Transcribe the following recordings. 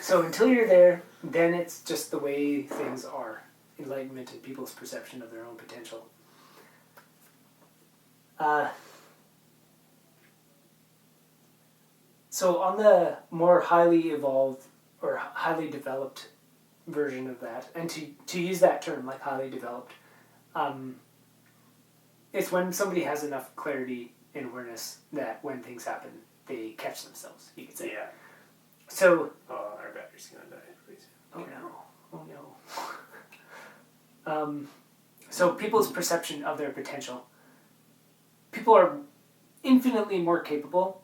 So until you're there, then it's just the way things are. Enlightenment and people's perception of their own potential. So on the more highly evolved or highly developed version of that, and to use that term, like highly developed, it's when somebody has enough clarity and awareness that when things happen, they catch themselves, you could say. Yeah. So... Oh, our battery's going to die, please. Oh no. So people's perception of their potential. People are infinitely more capable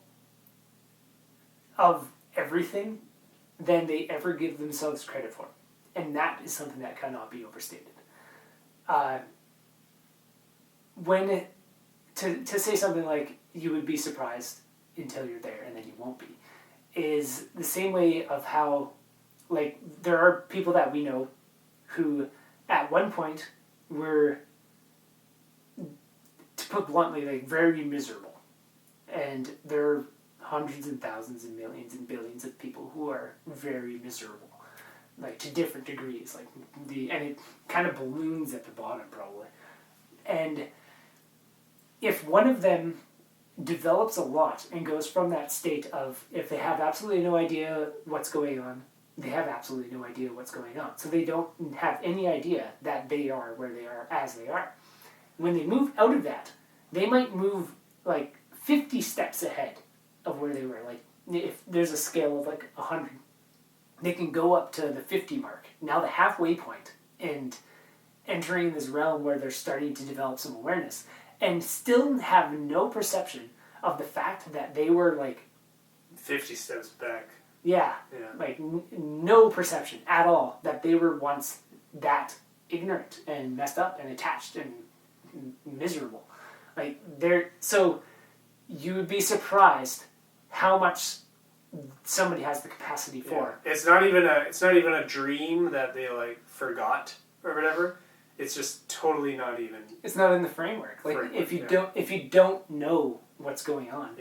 of everything than they ever give themselves credit for. And that is something that cannot be overstated. To say something like, you would be surprised until you're there and then you won't be, is the same way of how, like, there are people that we know who at one point were, to put bluntly, like, very miserable. And there are hundreds and thousands and millions and billions of people who are very miserable, like, to different degrees. And it kind of balloons at the bottom, probably. And if one of them develops a lot and goes from that state of, if they have absolutely no idea what's going on, they have absolutely no idea what's going on. So they don't have any idea that they are where they are as they are. When they move out of that, they might move like 50 steps ahead of where they were. Like, if there's a scale of like 100, they can go up to the 50 mark, now the halfway point, and entering this realm where they're starting to develop some awareness, and still have no perception of the fact that they were like 50 steps back. Yeah. Like no perception at all that they were once that ignorant and messed up and attached and miserable. Like so you would be surprised how much somebody has the capacity for. Yeah. It's not even a dream that they like forgot or whatever. It's just totally not even. It's not in the framework. Like if you don't know what's going on,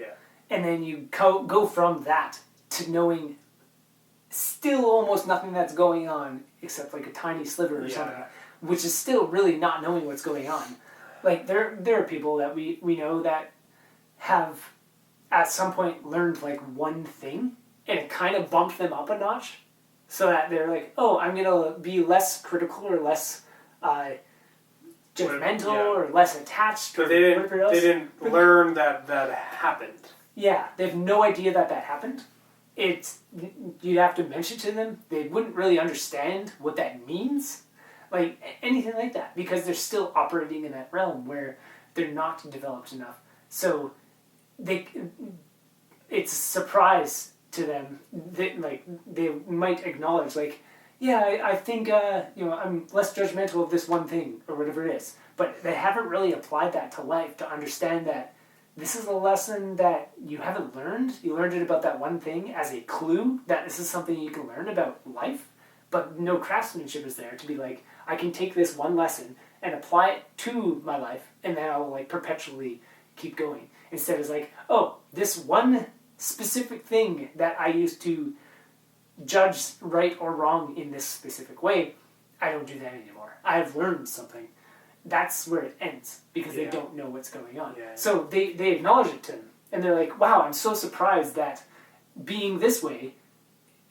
and then you go from that to knowing still almost nothing that's going on except like a tiny sliver or something, which is still really not knowing what's going on. Like there are people that we know that have at some point learned like one thing, and it kind of bumped them up a notch, so that they're like, oh, I'm gonna be less critical or less judgmental or less attached. But they didn't learn that happened. Yeah, they have no idea that happened. You'd have to mention to them. They wouldn't really understand what that means, like anything like that, because they're still operating in that realm where they're not developed enough. So it's a surprise to them that they might acknowledge I think I'm less judgmental of this one thing or whatever it is, but they haven't really applied that to life to understand that this is a lesson that you haven't learned. You learned it about that one thing as a clue that this is something you can learn about life, but no craftsmanship is there to be like, I can take this one lesson and apply it to my life, and then I'll like perpetually keep going. Instead it's like, oh, this one specific thing that I used to judge right or wrong in this specific way, I don't do that anymore. I have learned something. That's where it ends, because they don't know what's going on. Yeah. So they acknowledge it to them, and they're like, wow, I'm so surprised that being this way,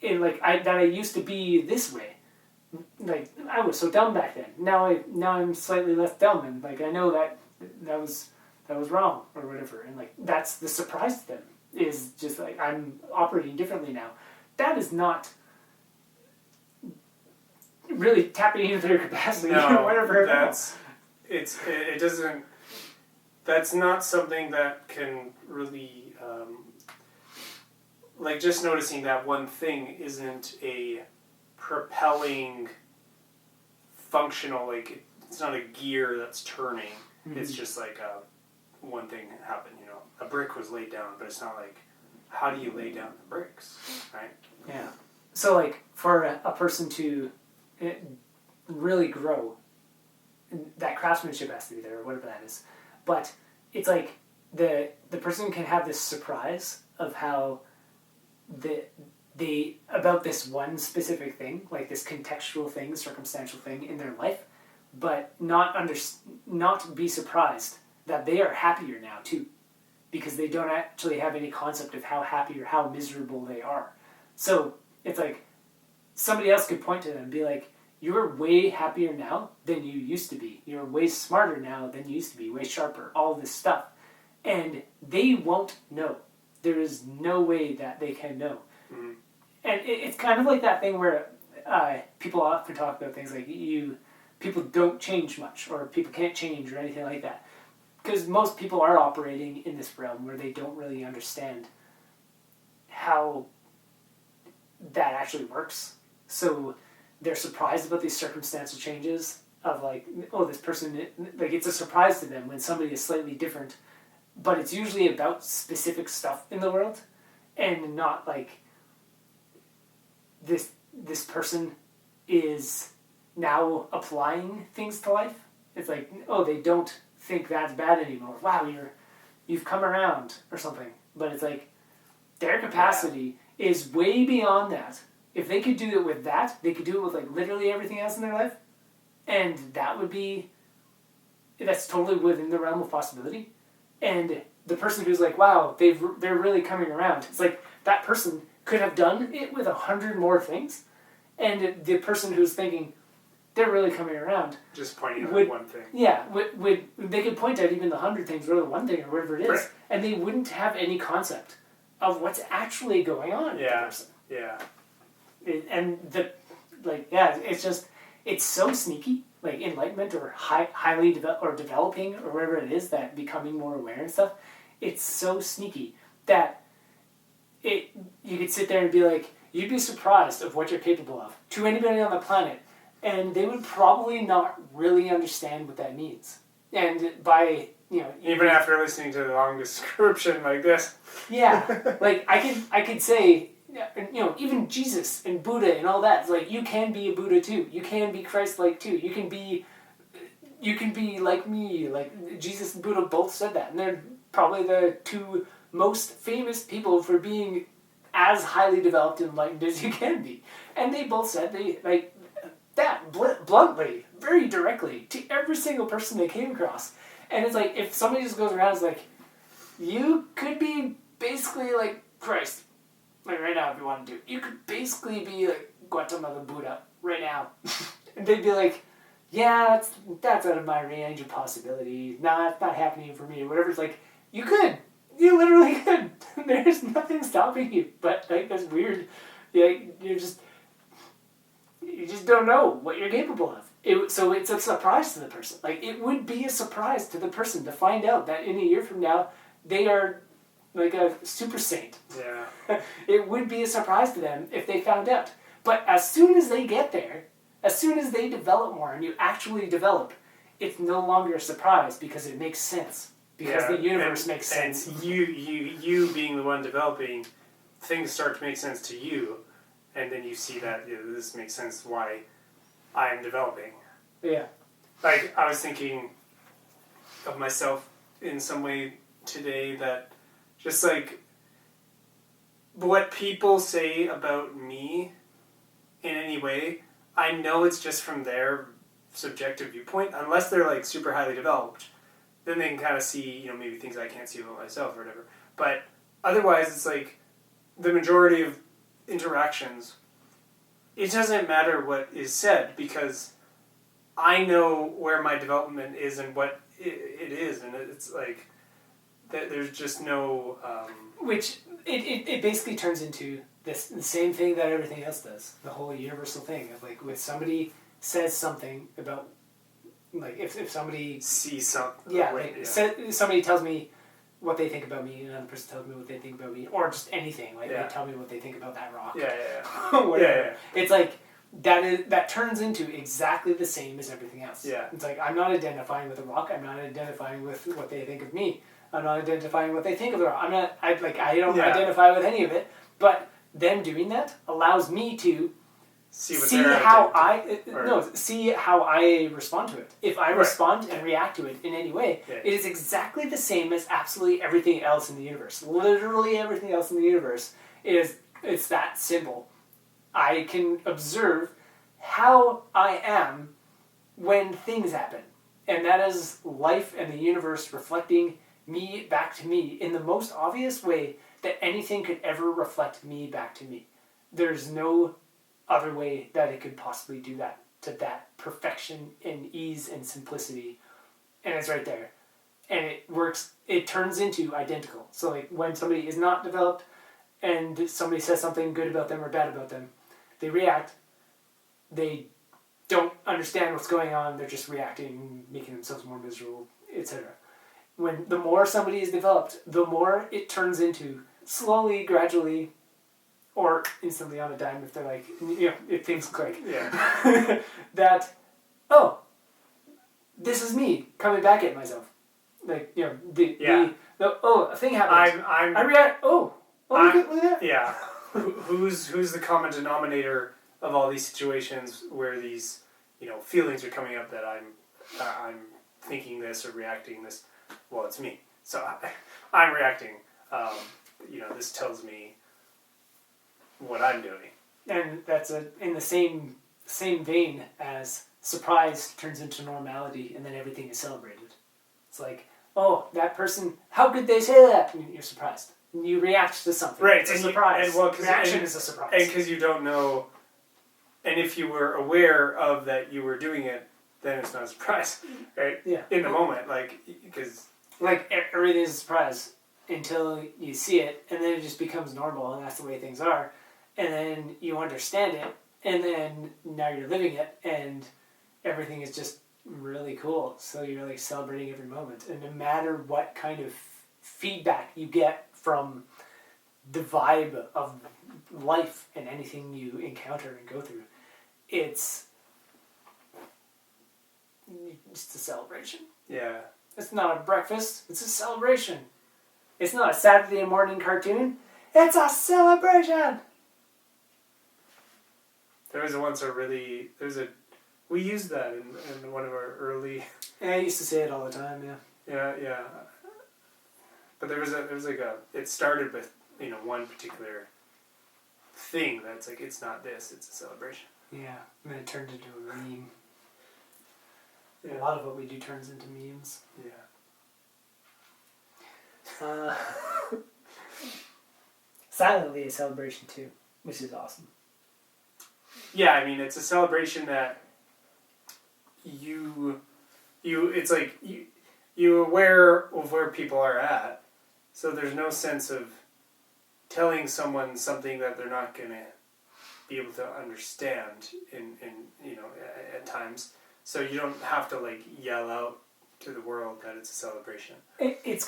that I used to be this way. Like, I was so dumb back then. Now I'm slightly less dumb, and like I know that was wrong or whatever, and like that's the surprise to them, is just like I'm operating differently now. That is not really tapping into their capacity or whatever. It doesn't. That's not something that can really just noticing that one thing isn't a propelling functional, it's not a gear that's turning. Mm-hmm. It's just like one thing happened, a brick was laid down, but it's not like, how do you lay down the bricks, right? Yeah. So like for a person to really grow, that craftsmanship has to be there, or whatever that is. But it's like the person can have this surprise of how about this one specific thing, like this contextual thing, circumstantial thing in their life, but not be surprised that they are happier now too, because they don't actually have any concept of how happy or how miserable they are. So it's like somebody else could point to them and be like, you're way happier now than you used to be. You're way smarter now than you used to be, way sharper, all this stuff. And they won't know. There is no way that they can know. Mm-hmm. And it's kind of like that thing where people often talk about things like people don't change much, or people can't change, or anything like that. Because most people are operating in this realm where they don't really understand how that actually works. So they're surprised about these circumstantial changes of like, oh, this person, like it's a surprise to them when somebody is slightly different, but it's usually about specific stuff in the world, and not like this person is now applying things to life. It's like, oh, they don't think that's bad anymore. Wow, you've come around or something. But it's like their capacity is way beyond that. If they could do it with that, they could do it with like literally everything else in their life, and that's totally within the realm of possibility. And the person who's like, wow, they're really coming around. It's like that person could have done it with 100 more things, and the person who's thinking they're really coming around just pointing out one thing. Yeah, would they could point out even the 100 things or the one thing or whatever it is, right, and they wouldn't have any concept of what's actually going on with the person. Yeah. It's so sneaky, like enlightenment or highly developing or whatever it is, that becoming more aware and stuff. It's so sneaky that you could sit there and be like, you'd be surprised of what you're capable of to anybody on the planet, and they would probably not really understand what that means. And by even after listening to the long description like this, like I could say, even Jesus and Buddha and all that, it's like you can be a Buddha too. You can be Christ-like too. You can be like me. Like Jesus and Buddha both said that, and they're probably the two most famous people for being as highly developed and enlightened as you can be. And they both said they like that bluntly, very directly to every single person they came across. And it's like, if somebody just goes around and is like, you could be basically like Christ, like right now if you want to do. You could basically be like Gautama the Buddha right now. And they'd be like, yeah, that's out of my range of possibility. Nah, it's not happening for me or whatever. It's like, you could. You literally could. There's nothing stopping you. But like, that's weird. You just don't know what you're capable of. So it's a surprise to the person. Like, it would be a surprise to the person to find out that in a year from now, they are like a super saint. Yeah. It would be a surprise to them if they found out. But as soon as they get there, as soon as they develop more and you actually develop, it's no longer a surprise because it makes sense. Because the universe makes sense. And you being the one developing, things start to make sense to you, and then you see that this makes sense why I am developing. Yeah. Like, I was thinking of myself in some way today that just like what people say about me in any way, I know it's just from their subjective viewpoint, unless they're like super highly developed. Then they can kind of see, maybe things I can't see about myself or whatever. But otherwise, it's like the majority of interactions, it doesn't matter what is said because I know where my development is and what it is. And it's like, there's just no... Which, it basically turns into the same thing that everything else does. The whole universal thing of like, when somebody says something about... Like, if somebody... See something. Yeah, somebody tells me what they think about me, and another person tells me what they think about me, or just anything. Like, they tell me what they think about that rock. Whatever. Yeah. It's like, that turns into exactly the same as everything else. Yeah. It's like, I'm not identifying with the rock, I'm not identifying with what they think of me. I'm not identifying what they think of the rock. I don't identify with any of it, but them doing that allows me to see how I respond to it. If I respond and react to it in any way, it is exactly the same as absolutely everything else in the universe. Literally everything else in the universe is It's that simple. I can observe how I am when things happen. And that is life and the universe reflecting me back to me in the most obvious way that anything could ever reflect me back to me. There's no other way that it could possibly do that to that perfection and ease and simplicity. And it's right there. And it works, it turns into identical. So like when somebody is not developed and somebody says something good about them or bad about them, they react, they don't understand what's going on, they're just reacting, making themselves more miserable, etc. When the more somebody is developed, the more it turns into slowly, gradually, or instantly on a dime if they're like, if things click. Yeah. That, oh, this is me coming back at myself. Like, a thing happens. I react, look at that. Yeah. Who's the common denominator of all these situations where these, feelings are coming up that I'm thinking this or reacting this? Well, it's me. So I'm reacting. This tells me what I'm doing. And that's in the same vein as surprise turns into normality, and then everything is celebrated. It's like, oh, that person, how could they say that? And you're surprised. And you react to something. Right. It's a surprise. Reaction is a surprise. And because you don't know, and if you were aware of that you were doing it, then it's not a surprise, right? Yeah. In the moment, because... Like, everything is a surprise until you see it, and then it just becomes normal, and that's the way things are. And then you understand it, and then now you're living it, and everything is just really cool. So you're like celebrating every moment. And no matter what kind of feedback you get from the vibe of life and anything you encounter and go through, it's just a celebration. Yeah. It's not a breakfast, it's a celebration. It's not a Saturday morning cartoon, it's a celebration! There was we used that in one of our early... Yeah, I used to say it all the time, yeah. Yeah. But it started with, one particular thing that's like, it's not this, it's a celebration. Yeah, and then it turned into a meme. Yeah. A lot of what we do turns into memes. Yeah. Silently a celebration too, which is awesome. Yeah, I mean, it's a celebration that it's like you're aware of where people are at, so there's no sense of telling someone something that they're not going to be able to understand in at times. So you don't have to yell out to the world that it's a celebration. It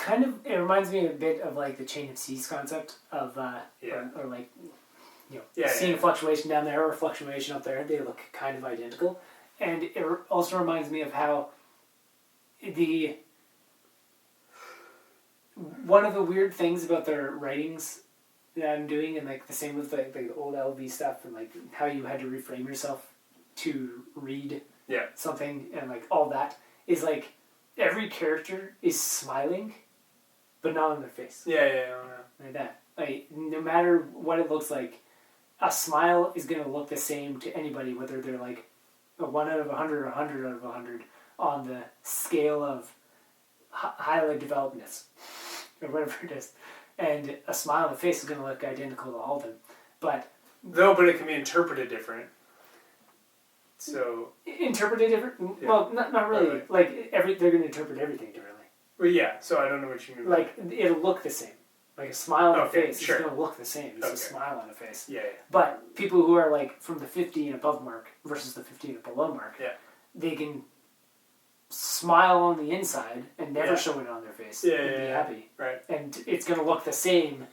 reminds me a bit of the chain of seas concept of seeing a fluctuation down there or a fluctuation up there. They look kind of identical, and it also reminds me of how one of the weird things about their writings that I'm doing, and the same with the old LV stuff, and how you had to reframe yourself to read something, and all that is every character is smiling, but not on their face. Yeah. Like that. No matter what it looks like, a smile is going to look the same to anybody, whether they're a 1 out of 100 or 100 out of 100 on the scale of highly developedness, or whatever it is. And a smile on the face is going to look identical to all of them. But it can be interpreted different. So interpreted different? Yeah. Well, not really. Right. They're going to interpret everything differently. Well, yeah. So I don't know what you mean. It'll look the same. A smile on a face is going to look the same. It's a smile on a face. Yeah. But people who are from the 50 and above mark versus the 50 and below mark, they can smile on the inside and never show it on their face and be happy. Right. And it's going to look the same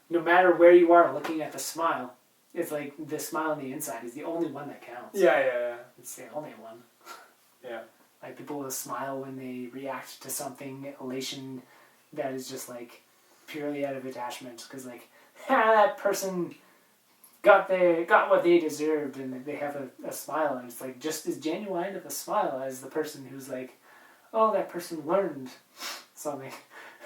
no matter where you are looking at the smile. It's the smile on the inside is the only one that counts. Yeah. It's the only one. Yeah. People will smile when they react to something, elation that is just purely out of attachment, because that person got what they deserved, and they have a smile, and it's just as genuine of a smile as the person who's oh, that person learned something.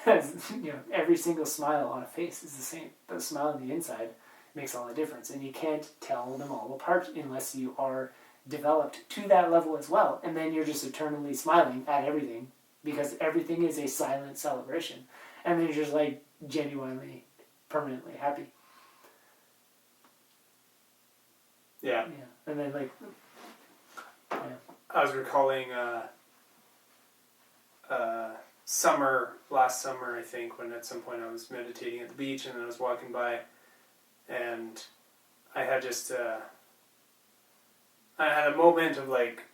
As every single smile on a face is the same, but the smile on the inside makes all the difference. And you can't tell them all apart unless you are developed to that level as well. And then you're just eternally smiling at everything because everything is a silent celebration. And then you're just like genuinely, permanently happy. Yeah. Yeah. And then like, yeah. I was recalling last summer, I think, when at some point I was meditating at the beach and then I was walking by and I had just, I had a moment of like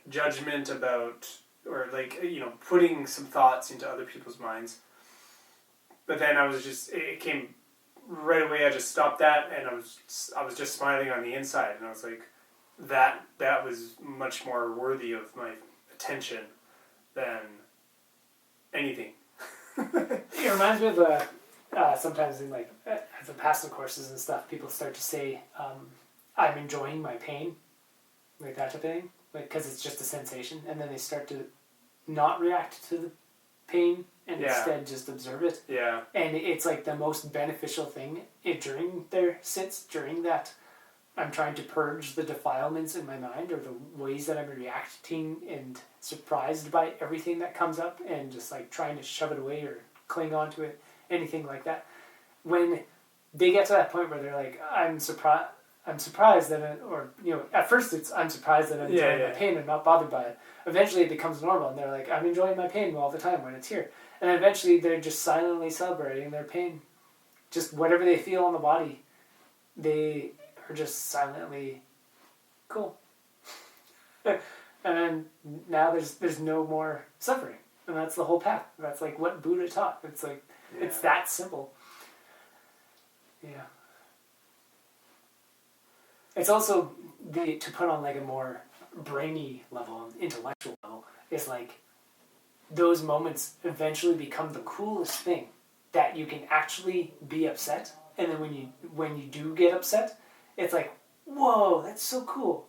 judgment about, or like, putting some thoughts into other people's minds. But then it came right away, I just stopped that and I was just smiling on the inside and I was like, that was much more worthy of my attention than anything. It reminds me of sometimes in like the Vipassana courses and stuff, people start to say, I'm enjoying my pain, like that type of thing, like because it's just a sensation, and then they start to not react to the pain and instead just observe it. Yeah. And it's like the most beneficial thing during their sits, during that I'm trying to purge the defilements in my mind or the ways that I'm reacting and surprised by everything that comes up and just like trying to shove it away or cling on to it, anything like that. When they get to that point where they're like, I'm surprised that at first I'm surprised that I'm enjoying my pain and not bothered by it. Eventually it becomes normal and they're like, I'm enjoying my pain all the time when it's here. And eventually they're just silently celebrating their pain. Just whatever they feel on the body, they are just silently cool. And then now there's no more suffering. And that's the whole path. That's like what Buddha taught. It's like, it's that simple. Yeah. It's also, to put on like a more brainy level, intellectual level, is like those moments eventually become the coolest thing, that you can actually be upset. And then when you do get upset, it's like, whoa, that's so cool.